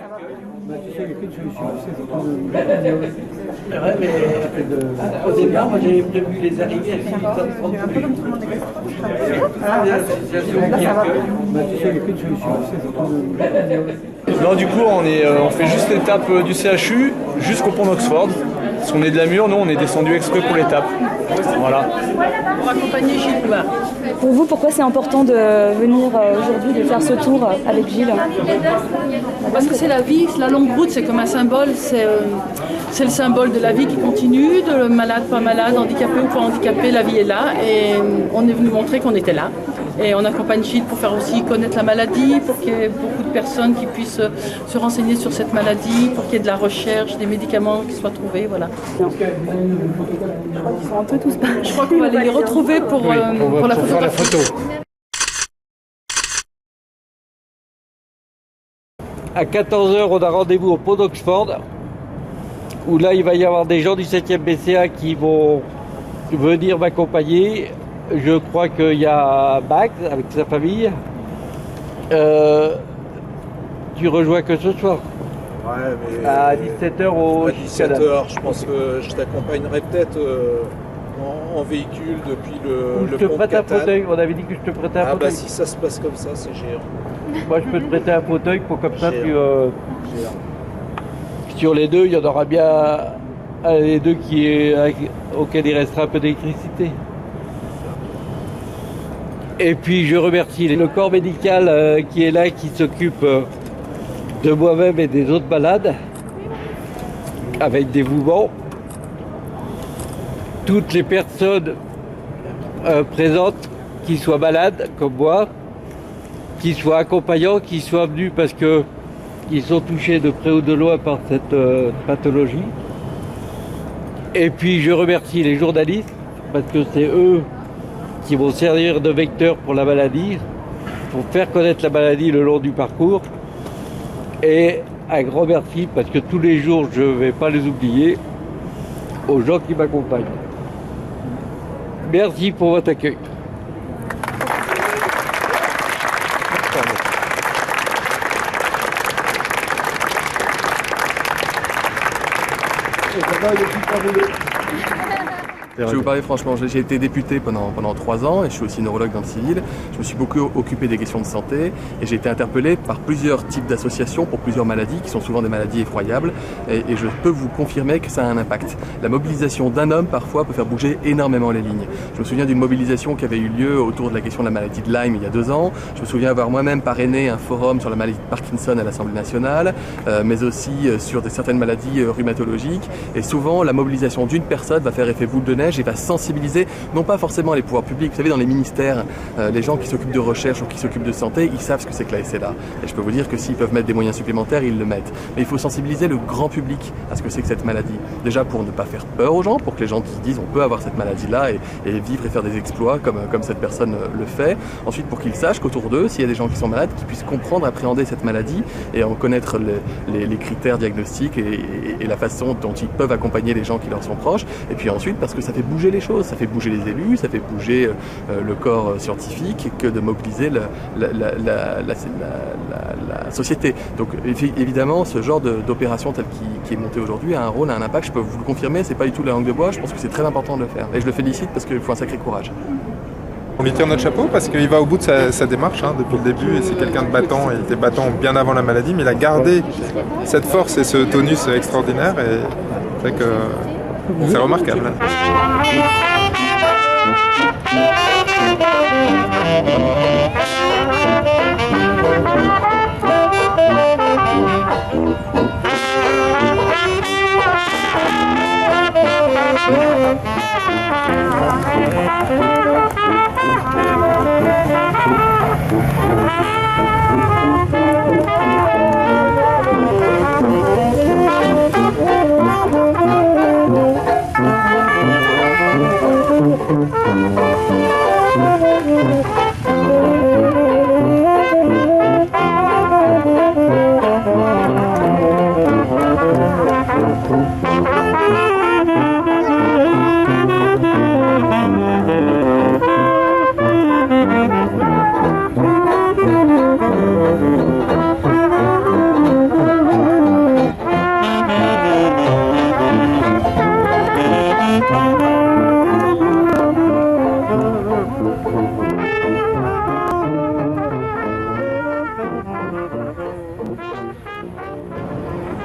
Tu sais, il n'y a qu'une solution, c'est surtout Ouais, mais au départ, moi j'avais prévu les arrivées à 18h30. Un peu comme tout le monde est Tu sais, il n'y a qu'une solution, c'est surtout Non, du coup, on fait juste l'étape du CHU jusqu'au pont d'Oxford. Parce qu'on est de la Mure, nous on est descendu exprès pour l'étape. Voilà. Pour accompagner Gilles Loire. Pour vous, pourquoi c'est important de venir aujourd'hui, de faire ce tour avec Gilles? Parce que c'est la vie, la longue route, c'est comme un symbole, c'est le symbole de la vie qui continue, de malade, pas malade, handicapé ou pas handicapé, la vie est là et on est venu montrer qu'on était là. Et on accompagne Gilles pour faire aussi connaître la maladie, pour qu'il y ait beaucoup de personnes qui puissent se renseigner sur cette maladie, pour qu'il y ait de la recherche, des médicaments qui soient trouvés, voilà. Je crois qu'ils sont un peu tous pareils. Je crois qu'on va aller les retrouver pour la photo. À 14h, on a rendez-vous au pont d'Oxford, où là, il va y avoir des gens du 7e BCA qui vont venir m'accompagner. Je crois qu'il y a Max avec sa famille. Tu rejoins que ce soir? Ouais, mais à 17h au 17h, je pense que je t'accompagnerai peut-être en véhicule depuis le je te pont de prête un Catane. fauteuil, on avait dit que je te prêtais un fauteuil. Ah bah si ça se passe comme ça, c'est géant. Moi je peux te prêter un fauteuil pour comme ça, puis Géant. sur les deux, il y en aura bien un des deux auquel il restera un peu d'électricité. Et puis je remercie le corps médical qui est là, qui s'occupe de moi-même et des autres malades, avec dévouement. Toutes les personnes présentes, qui soient malades comme moi, qui soient accompagnants, qui soient venus parce qu'ils sont touchés de près ou de loin par cette pathologie. Et puis je remercie les journalistes, parce que c'est eux qui vont servir de vecteurs pour la maladie, pour faire connaître la maladie le long du parcours. Et un grand merci, parce que tous les jours, je ne vais pas les oublier, aux gens qui m'accompagnent. Merci pour votre accueil. Je vais vous parler franchement, j'ai été député pendant 3 ans et je suis aussi neurologue dans le civil. Je me suis beaucoup occupé des questions de santé et j'ai été interpellé par plusieurs types d'associations pour plusieurs maladies qui sont souvent des maladies effroyables et je peux vous confirmer que ça a un impact. La mobilisation d'un homme parfois peut faire bouger énormément les lignes. Je me souviens d'une mobilisation qui avait eu lieu autour de la question de la maladie de Lyme il y a 2 ans. Je me souviens avoir moi-même parrainé un forum sur la maladie de Parkinson à l'Assemblée nationale, mais aussi sur certaines maladies rhumatologiques. Et souvent, la mobilisation d'une personne va faire effet boule de neige et va sensibiliser, non pas forcément les pouvoirs publics. Vous savez, dans les ministères, les gens qui s'occupent de recherche ou qui s'occupent de santé, ils savent ce que c'est que la SLA. Et je peux vous dire que s'ils peuvent mettre des moyens supplémentaires, ils le mettent. Mais il faut sensibiliser le grand public à ce que c'est que cette maladie. Déjà pour ne pas faire peur aux gens, pour que les gens se disent on peut avoir cette maladie-là et vivre et faire des exploits comme cette personne le fait. Ensuite pour qu'ils sachent qu'autour d'eux, s'il y a des gens qui sont malades, qu'ils puissent comprendre, appréhender cette maladie et en connaître les critères diagnostiques et la façon dont ils peuvent accompagner les gens qui leur sont proches. Et puis ensuite parce que ça fait bouger les choses, ça fait bouger les élus, ça fait bouger le corps scientifique que de mobiliser la société. Donc évidemment, ce genre d'opération telle qui est montée aujourd'hui a un rôle, a un impact, je peux vous le confirmer, c'est pas du tout la langue de bois, je pense que c'est très important de le faire. Et je le félicite parce qu'il faut un sacré courage. On lui tire notre chapeau parce qu'il va au bout de sa démarche depuis le début et c'est quelqu'un de battant, il était battant bien avant la maladie, mais il a gardé cette force et ce tonus extraordinaire et c'est que c'est remarquable.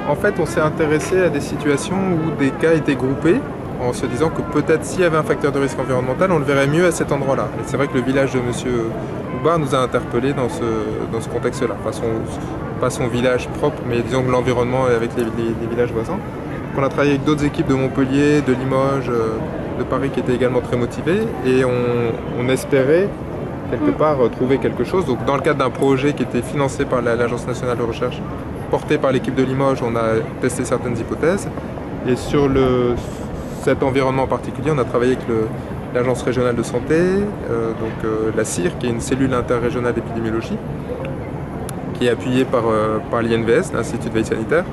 En fait, on s'est intéressé à des situations où des cas étaient groupés, en se disant que peut-être s'il y avait un facteur de risque environnemental, on le verrait mieux à cet endroit-là. Et c'est vrai que le village de M. Houbard nous a interpellés dans ce contexte-là. Pas son village propre, mais disons que l'environnement avec les villages voisins. Donc on a travaillé avec d'autres équipes de Montpellier, de Limoges, de Paris qui étaient également très motivées. Et on espérait quelque part trouver quelque chose. Donc dans le cadre d'un projet qui était financé par l'Agence nationale de recherche, porté par l'équipe de Limoges, on a testé certaines hypothèses. Et sur cet environnement particulier, on a travaillé avec l'Agence régionale de santé, la CIR, qui est une cellule interrégionale d'épidémiologie, qui est appuyée par l'INVS, l'Institut de veille sanitaire.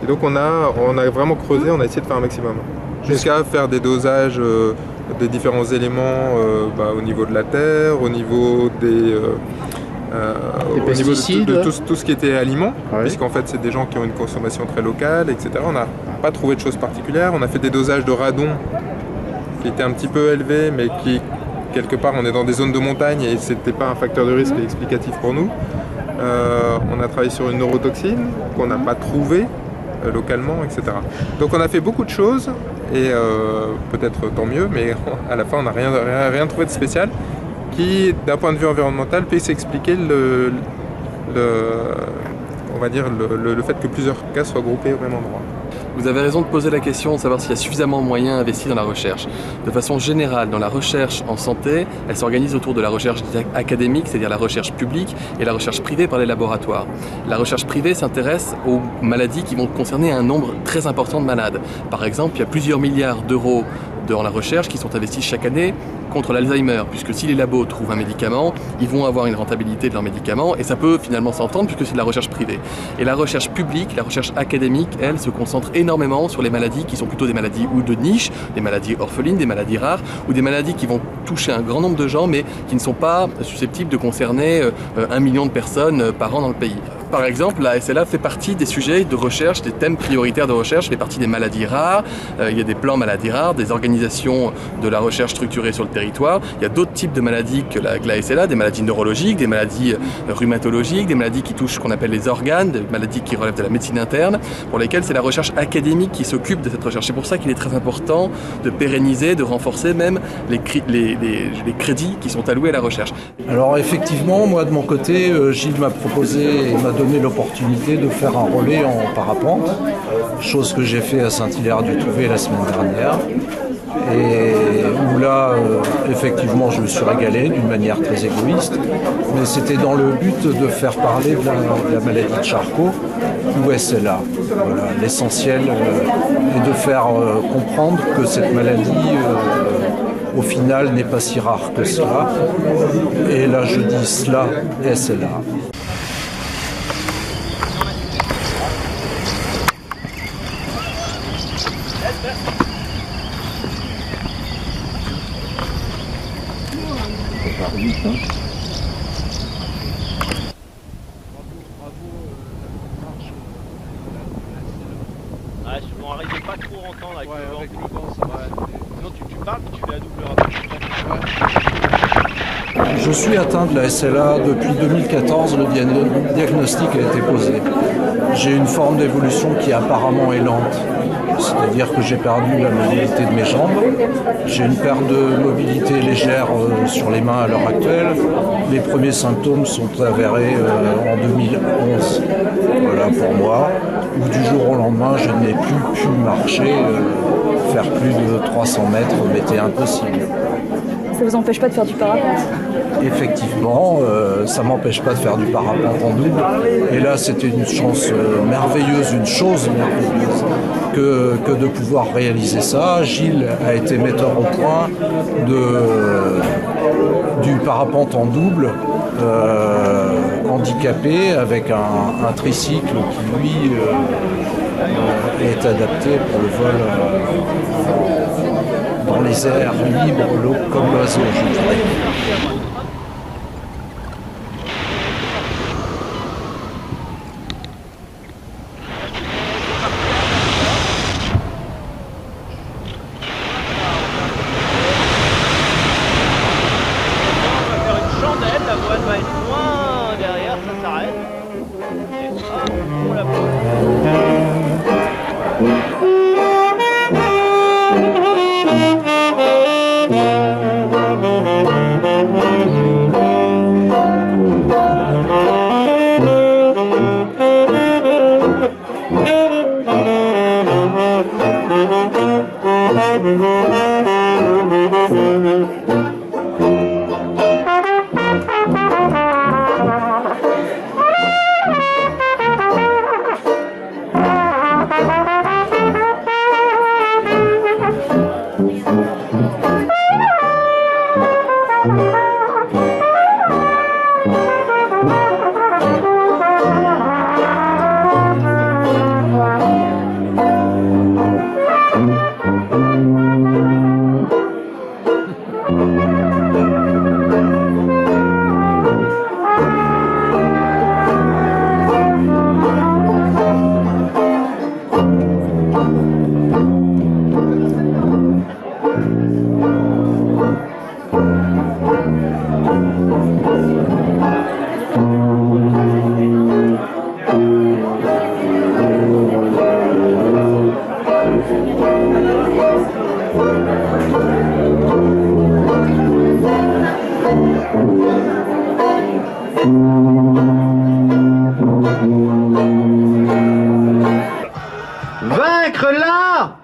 Et donc on a vraiment creusé, on a essayé de faire un maximum. Jusqu'à faire des dosages des différents éléments au niveau de la terre, au niveau au niveau de tout ce qui était aliments, puisqu'en fait c'est des gens qui ont une consommation très locale, etc. On n'a pas trouvé de choses particulières. On a fait des dosages de radon qui étaient un petit peu élevés, mais qui, quelque part, on est dans des zones de montagne et c'était pas un facteur de risque explicatif pour nous. On a travaillé sur une neurotoxine qu'on n'a pas trouvée localement, etc. Donc on a fait beaucoup de choses et peut-être tant mieux, mais à la fin on n'a rien trouvé de spécial qui, d'un point de vue environnemental, puisse expliquer le fait que plusieurs cas soient groupés au même endroit. Vous avez raison de poser la question de savoir s'il y a suffisamment de moyens investis dans la recherche. De façon générale, dans la recherche en santé, elle s'organise autour de la recherche académique, c'est-à-dire la recherche publique, et la recherche privée par les laboratoires. La recherche privée s'intéresse aux maladies qui vont concerner un nombre très important de malades. Par exemple, il y a plusieurs milliards d'euros dans la recherche qui sont investis chaque année contre l'Alzheimer, puisque si les labos trouvent un médicament, ils vont avoir une rentabilité de leur médicament et ça peut finalement s'entendre puisque c'est de la recherche privée. Et la recherche publique, la recherche académique, elle, se concentre énormément sur les maladies qui sont plutôt des maladies ou de niche, des maladies orphelines, des maladies rares ou des maladies qui vont toucher un grand nombre de gens mais qui ne sont pas susceptibles de concerner 1 million de personnes par an dans le pays. Par exemple, la SLA fait partie des sujets de recherche, des thèmes prioritaires de recherche, fait partie des maladies rares, il y a des plans maladies rares, des organisations de la recherche structurée sur le territoire, il y a d'autres types de maladies que la SLA, des maladies neurologiques, des maladies rhumatologiques, des maladies qui touchent ce qu'on appelle les organes, des maladies qui relèvent de la médecine interne, pour lesquelles c'est la recherche académique qui s'occupe de cette recherche. C'est pour ça qu'il est très important de pérenniser, de renforcer même les crédits qui sont alloués à la recherche. Alors effectivement, moi de mon côté, Gilles m'a proposé et m'a donné l'opportunité de faire un relais en parapente, chose que j'ai fait à Saint-Hilaire-du-Touvet la semaine dernière, et où là, effectivement, je me suis régalé d'une manière très égoïste, mais c'était dans le but de faire parler de la maladie de Charcot, ou SLA. Voilà, l'essentiel est de faire comprendre que cette maladie, au final, n'est pas si rare que cela, et là je dis cela, SLA. Bon, arrêtez pas trop entendre avec le vent, ça va. Sinon tu parles, tu fais la double rapport. Je suis atteint de la SLA depuis 2014, le diagnostic a été posé. J'ai une forme d'évolution qui apparemment est lente, c'est-à-dire que j'ai perdu la mobilité de mes jambes, j'ai une perte de mobilité légère sur les mains à l'heure actuelle. Les premiers symptômes sont avérés en 2011. Voilà pour moi, où du jour au lendemain je n'ai plus pu marcher, faire plus de 300 mètres m'était impossible. Ça vous empêche pas de faire du parapente? Effectivement, ça m'empêche pas de faire du parapente en double. Et là, c'était une chance merveilleuse, une chose merveilleuse que de pouvoir réaliser ça. Gilles a été metteur au point du parapente en double, handicapé, avec un tricycle qui, lui, est adapté pour le vol dans les airs libres, comme l'oiseau, je dirais. être là.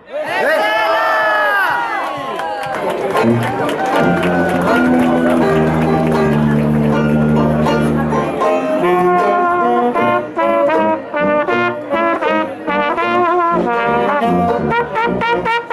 Thank you.